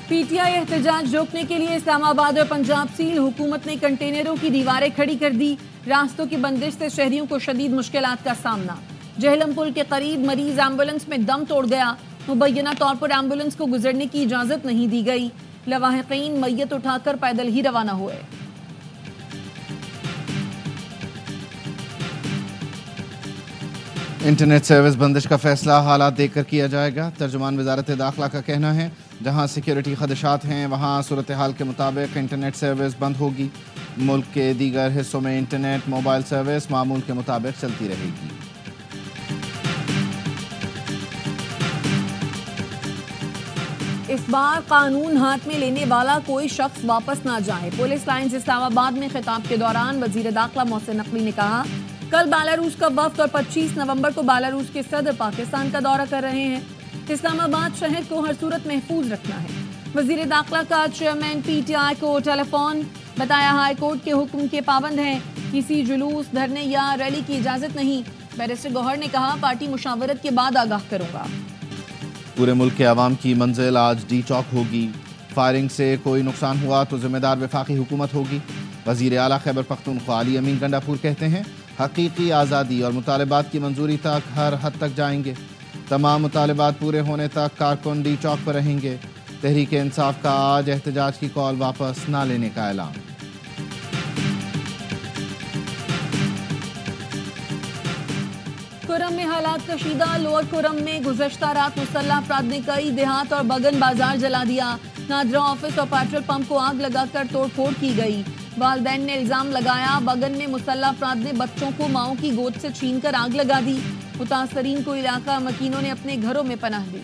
P T I एहतजाज रोकने के लिए इस्लामाबाद और पंजाब सील, हुकूमत ने कंटेनरों की दीवारें खड़ी कर दी। रास्तों की बंदिश से शहरियों को शदीद मुश्किलात का सामना। जहलम पुल के करीब मरीज एम्बुलेंस में दम तोड़ गया। मुबैना तौर पर एम्बुलेंस को गुजरने की इजाजत नहीं दी गई। लवाहिकीन मैयत उठाकर पैदल ही रवाना हुए। इंटरनेट सर्विस बंदिश का फैसला हालात देखकर किया जाएगा। तर्जुमान वजारत दाखिला का कहना है जहां सिक्योरिटी खदशात हैं वहां सूरत हाल के मुताबिक इंटरनेट सर्विस बंद होगी। मुल्क के दीगर हिस्सों में इंटरनेट मोबाइल सर्विस मामूल के मुताबिक चलती रहेगी। इस बार कानून हाथ में लेने वाला कोई शख्स वापस ना जाए। पुलिस लाइन्स इस्लामाबाद में खिताब के दौरान वजीर दाखिला मोहसिन नकवी ने कहा, कल बेलारूस का वफ्द और 25 नवंबर को बेलारूस के सदर पाकिस्तान का दौरा कर रहे हैं। इस्लामाबाद शहर को हर सूरत महफूज रखना है। वजीर दाखिला का चेयरमैन PTI को टेलीफोन, बताया हाई कोर्ट के हुक्म के पाबंद हैं, किसी जुलूस, धरने या रैली की इजाजत नहीं। बैरिस्टर गौहर ने कहा, पार्टी मुशावरत के बाद आगाह करूंगा। पूरे मुल्क के अवाम की मंजिल आज डी चौक होगी। फायरिंग से कोई नुकसान हुआ तो जिम्मेदार वफाकी हुकूमत होगी। वजीर आला खैबर पख्तूनख्वा अली अमीन गंडापुर कहते हैं, हकीकी आज़ादी और मुतालबात की मंजूरी तक हर हद तक जाएंगे। तमाम मुतालबात पूरे होने तक कारकुन डी चौक पर रहेंगे। तहरीक इंसाफ का आज एहतजाज की कॉल वापस ना लेने का ऐलान। कुरम में हालात कशीदा। लोअर कुरम में गुज़श्ता रात मुसल्लह अफराद ने कई देहात और बगन बाजार जला दिया। नादरा ऑफिस और पेट्रोल पंप को आग लगाकर तोड़फोड़ की गई। वालिदैन ने इल्जाम लगाया, बगन में मुसल्लह अफराद ने बच्चों को माओं की गोद से छीनकर आग लगा दी। मुतासरीन को इलाका मकीनों ने अपने घरों में पनाह दी।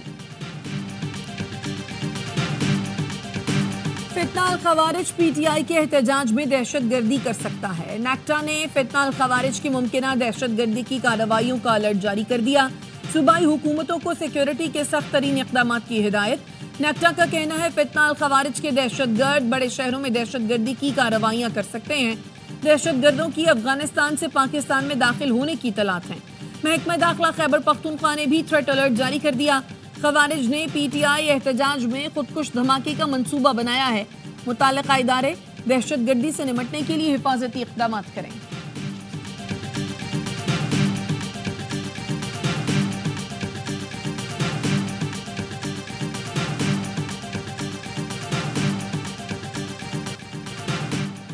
फितना अल खवारिज PTI के एहतजाज में दहशत गर्दी कर सकता है। नेक्टा ने फितना अल खवारिज की मुमकिना दहशत गर्दी की कार्रवाइयों का अलर्ट जारी कर दिया। सूबाई हुकूमतों को सिक्योरिटी के सख्त तरीन इक़दाम की हिदायत। नेक्टा का कहना है, फितना अल खवारिज के दहशत गर्द बड़े शहरों में दहशत गर्दी की कार्रवाइयाँ कर सकते हैं। दहशत गर्दों की अफगानिस्तान से पाकिस्तान में दाखिल होने की तलाश है। महकमा दाखिला खैबर पख्तूनख्वा ने भी थ्रेट अलर्ट जारी कर दिया। खवारिज ने PTI एहतजाज में खुदकुश धमाके का मंसूबा बनाया है। मुताल्लिका इदारे दहशत गर्दी से निपटने के लिए हिफाजती इक़दाम करें।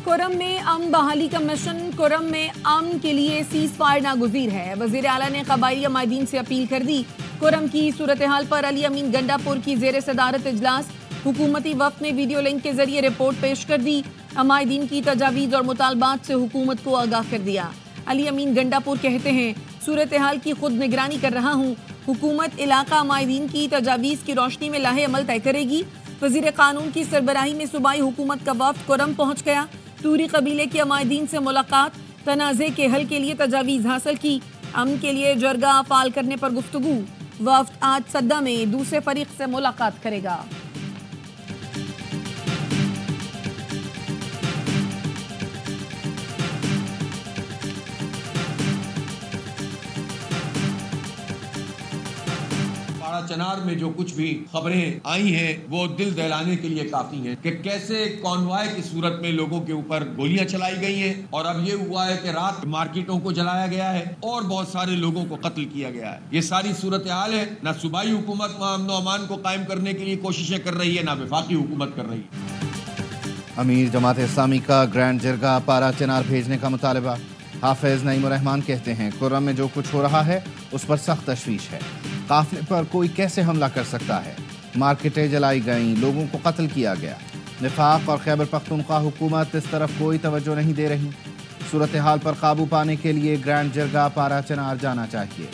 कुरम में अमन बहाली का मिशन। कुरम में अमन के लिए सीज फायर नागुज़ीर है। वज़ीर आला ने क़बाइली अमायदीन से अपील कर दी। कुरम की सूरत हाल पर अली अमीन गंडापुर की ज़ेर सदारत इजलास। हुकूमती वफ़द ने वीडियो लिंक के जरिए रिपोर्ट पेश कर दी। अमायदीन की तजावीज़ और मुतालबात से हुकूमत को आगाह कर दिया। अली अमीन गंडापुर कहते हैं, सूरत हाल की खुद निगरानी कर रहा हूँ। हुकूमत इलाका अमायदीन की तजावीज़ की रोशनी में लाहे अमल तय करेगी। वज़ीर कानून की सरबराही में सूबाई हुकूमत का वफ़द कुरम पहुँच गया। तूरी कबीले के अमायदीन से मुलाकात, तनाज़े के हल के लिए तजावीज़ हासिल की। अमन के लिए जरगा फाल करने पर गुफ्तगू। वफ़द आज सद्दा में दूसरे फरीक से मुलाकात करेगा। चनार में जो कुछ भी खबरें आई हैं वो दिल दहलाने के लिए काफी हैं कि कैसे कॉन्वॉय की सूरत में लोगों के ऊपर गोलियां चलाई गई हैं और अब ये हुआ है कि रात मार्केटों को जलाया गया है और बहुत सारे लोगों को कत्ल किया गया है। ये सारी सूरत हाल है। ना सूबाई हुकूमत अमन और अमान को कायम करने के लिए कोशिशें कर रही है, ना वफाकी हुकूमत कर रही है। अमीर जमात इस्लामी का ग्रैंड जरगा पारा चनार भेजने का मुतालबा। हाफिज नईम रहमान कहते हैं, कुर्रम में जो कुछ हो रहा है उस पर सख्त तशवीश है। काफिले पर कोई कैसे हमला कर सकता है? मार्केटें जलाई गईं, लोगों को कत्ल किया गया। निफाक और खैबर पख्तूनख्वा हुकूमत इस तरफ कोई तवज्जो नहीं दे रही। सूरत हाल पर काबू पाने के लिए ग्रैंड जरगा पारा चनार जाना चाहिए।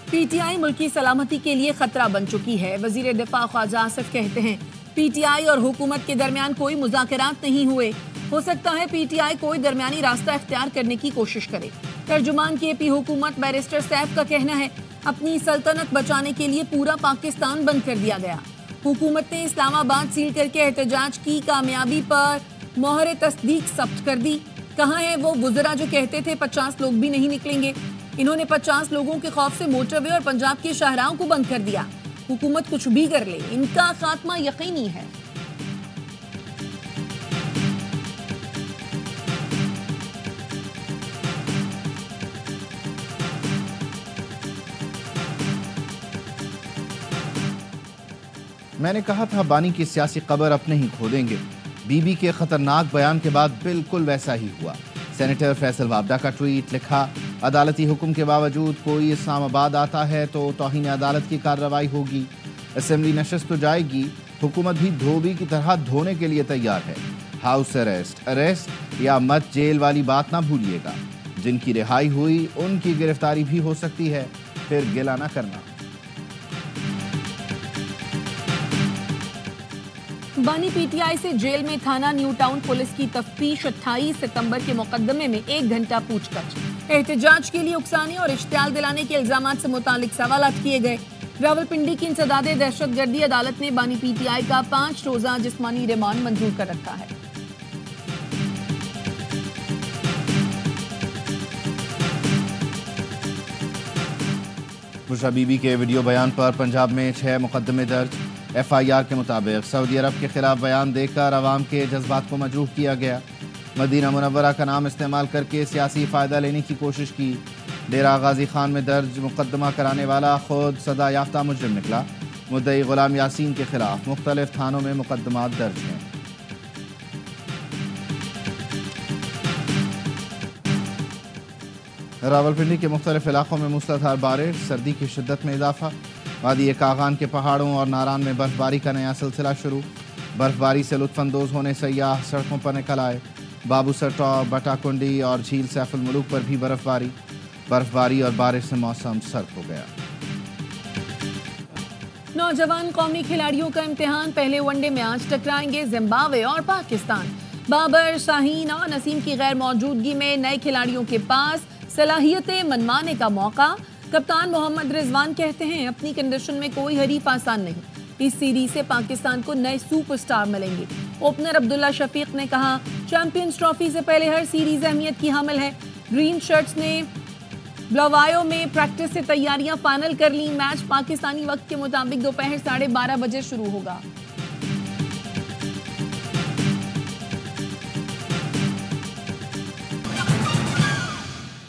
PTI मुल्की सलामती के लिए खतरा बन चुकी है। वजीर दिफा ख्वाजा आसिफ कहते हैं, PTI और हुकूमत के दरमियान कोई मुज़ाकरात नहीं हुए। हो सकता है PTI कोई दरमियानी रास्ता इख्तियार करने की कोशिश करे। तर्जुमान KP हुकूमत बैरिस्टर सैफ का कहना है, अपनी सल्तनत बचाने के लिए पूरा पाकिस्तान बंद कर दिया गया। हुकूमत ने इस्लामाबाद सील करके एहतजाज की कामयाबी पर मोहर तस्दीक सब्त कर दी। कहाँ है वो वुज़रा जो कहते थे 50 लोग भी नहीं निकलेंगे? انہوں نے 50 لوگوں کے خوف سے موٹر وے اور پنجاب کے شاہراہوں کو بند کر دیا۔ حکومت کچھ بھی کر لے، ان کا خاتمہ یقینی ہے۔ میں نے کہا تھا بانی کی سیاسی قبر اپنے ہی کھودیں گے۔ بی بی کے خطرناک بیان کے بعد بالکل ویسا ہی ہوا۔ سینیٹر فیصل وابڈا کا ٹویٹ لکھا، عدالتی حکم کے باوجود کوئی اسلام آباد آتا ہے تو توہین عدالت کی کارروائی ہوگی۔ اسمبلی نشست تو جائے گی، حکومت بھی دھوبی کی طرح دھونے کے لیے تیار ہے۔ ہاؤس اریسٹ یا مت جیل والی بات نہ بھولیے گا۔ جن کی رہائی ہوئی ان کی گرفتاری بھی ہو سکتی ہے، پھر گلہ نہ کرنا۔ بانی پی ٹی آئی سے جیل میں تھانہ نیو ٹاؤن پولیس کی تفتیش 28 ستمبر کے مقدمے میں 1 گھنٹہ پوچھ گچھ، احتجاج کے لیے اکسانے اور اشتعال دلانے کے الزامات سے متعلق سوالات کیے گئے۔ راولپنڈی کی انسداد دہشت گردی عدالت نے بانی پی ٹی آئی کا 5 روزہ جسمانی ریمانڈ منظور کر رکھا ہے۔ بشرا بی بی کے ویڈیو بیان پر پنجاب میں 6 مقدمے درج۔ ایف آئی آر کے مطابق سعودی عرب کے خلاف بیان دے کر عوام کے جذبات کو مجروح کیا گیا۔ مدینہ منورہ کا نام استعمال کر کے سیاسی فائدہ لینے کی کوشش کی۔ ڈیرہ غازی خان میں درج مقدمہ کرانے والا خود سزا یافتہ مجرم نکلا۔ مدعی غلام یاسین کے خلاف مختلف تھانوں میں مقدمات درج ہیں۔ راولپنڈی کے مختلف علاقوں میں موسلادھار بارش، سردی کی شدت میں اضافہ۔ وادی کاغان کے پہاڑوں اور ناران میں برف باری کا نیا سلسلہ شروع۔ برف باری سے لطف اندوز ہونے سیاح سڑکوں پر نکل آئے۔ بابو سر ٹاپ، بٹا کنڈی اور جھیل سیف الملوک پر بھی برف باری اور بارش سے موسم سرد ہو گیا۔ نوجوان قومی کھلاڑیوں کا امتحان، پہلے ون ڈے میں آج ٹکرائیں گے زمبابوے اور پاکستان۔ بابر، شاہین اور نسیم کی غیر موجودگی میں نئے کھلاڑیوں کے پاس صلاحیتیں منوانے کا موقع۔ کپتان محمد رضوان کہتے ہیں اپنی کنڈیشن میں کوئی حریف آسان نہیں، اس سیریز سے پاکستان کو نئے سپر سٹار ملیں گے۔ اوپنر عبداللہ شفیق نے کہا چیمپئنز ٹرافی سے پہلے ہر سیریز اہمیت کی حامل ہے۔ گرین شرٹس نے بلاوایو میں پریکٹس سے تیاریاں فائنل کر لی۔ میچ پاکستانی وقت کے مطابق دوپہر 12:30 بجے شروع ہوگا۔